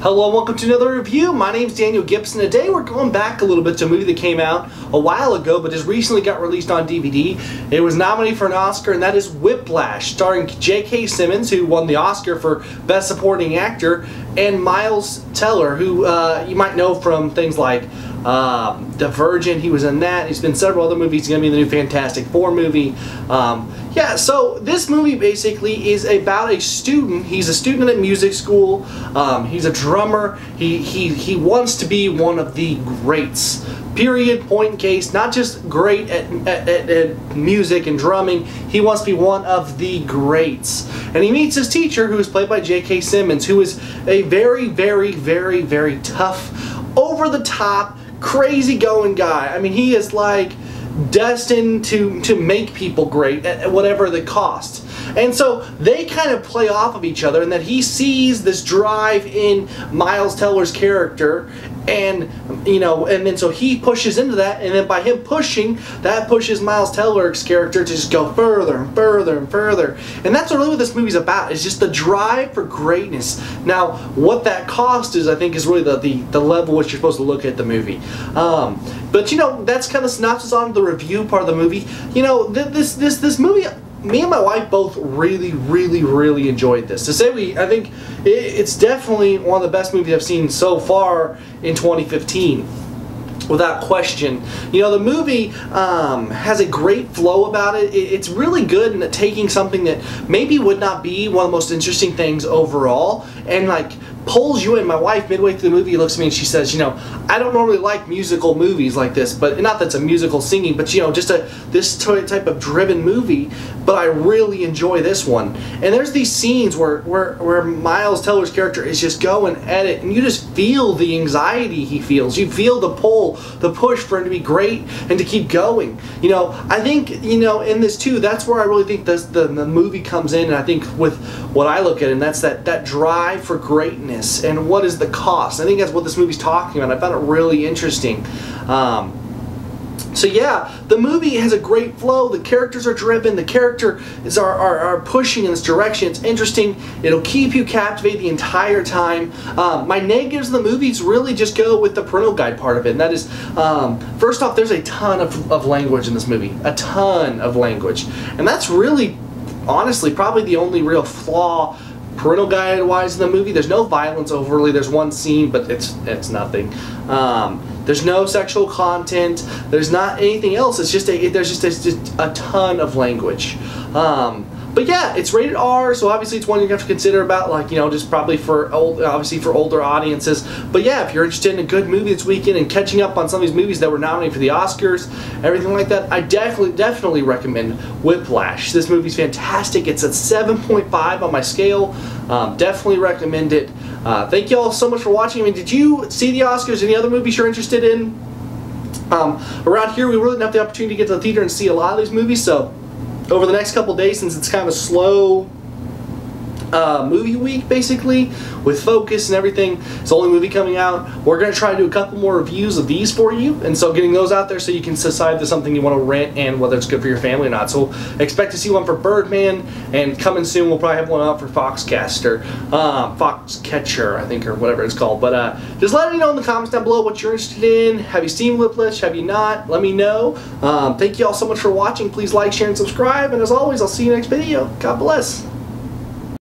Hello and welcome to another review. My name is Daniel Gibson. Today we're going back a little bit to a movie that came out a while ago but just recently got released on DVD. It was nominated for an Oscar, and that is Whiplash, starring J.K. Simmons, who won the Oscar for Best Supporting Actor, and Miles Teller, who you might know from things like Divergent. He was in that. He's been in several other movies. He's going to be in the new Fantastic Four movie. Yeah, so this movie basically is about a student. He's a student at music school. He's a drummer. He wants to be one of the greats. Period, point in case. Not just great at music and drumming. He wants to be one of the greats. And he meets his teacher, who is played by J.K. Simmons, who is a very, very, very, very tough, over-the-top, crazy-going guy. I mean, he is like destined to make people great at whatever the cost. And so they kind of play off of each other, and that he sees this drive in Miles Teller's character, and and then so he pushes into that, and then by him pushing, that pushes Miles Teller's character to just go further and further and further. And that's really what this movie's about, is just the drive for greatness. Now, what that cost is, I think, is really the level which you're supposed to look at the movie. But that's kind of synopsis on the review part of the movie. This movie, me and my wife both really, really, really enjoyed this. I think it's definitely one of the best movies I've seen so far in 2015. Without question. The movie has a great flow about it. It's really good in taking something that maybe would not be one of the most interesting things overall, and like pulls you in. My wife, midway through the movie, looks at me and she says, I don't normally like musical movies like this, but not that it's a musical singing, but just this type of driven movie, but I really enjoy this one. And there's these scenes where Miles Teller's character is just going at it, and you just feel the anxiety he feels. You feel the pull, the push for him to be great and to keep going. I think, in this too, that's where I really think the movie comes in, and I think with what I look at, and that's that drive for greatness. And what is the cost? I think that's what this movie's talking about. I found it really interesting. So yeah, the movie has a great flow. The characters are driven. The characters are pushing in this direction. It's interesting. It'll keep you captivated the entire time. My negatives of the movies really just go with the parental guide part of it. And that is, first off, there's a ton of language in this movie. A ton of language. And that's really, honestly, probably the only real flaw parental guide wise in the movie. There's no violence overly. There's one scene, but it's nothing. There's no sexual content. There's not anything else. It's just there's just a ton of language. But yeah, it's rated R, so obviously it's one you have to consider about, like, just probably for older audiences. But yeah, if you're interested in a good movie this weekend and catching up on some of these movies that were nominated for the Oscars, everything like that, I definitely recommend Whiplash. This movie's fantastic. It's a 7.5 on my scale. Definitely recommend it. Thank you all so much for watching. Did you see the Oscars? Any other movies you're interested in? Around here, we really don't have the opportunity to get to the theater and see a lot of these movies, so over the next couple days, since it's kind of a slow movie week, basically, with Focus and everything, it's the only movie coming out, we're going to try to do a couple more reviews of these for you, and so getting those out there so you can decide if there's something you want to rent and whether it's good for your family or not. So expect to see one for Birdman, and coming soon we'll probably have one out for Foxcatcher, I think, or whatever it's called. But just let me know in the comments down below what you're interested in. Have you seen Whiplash? Have you not? Let me know. Thank you all so much for watching. Please like, share, and subscribe, and as always, I'll see you next video. God bless.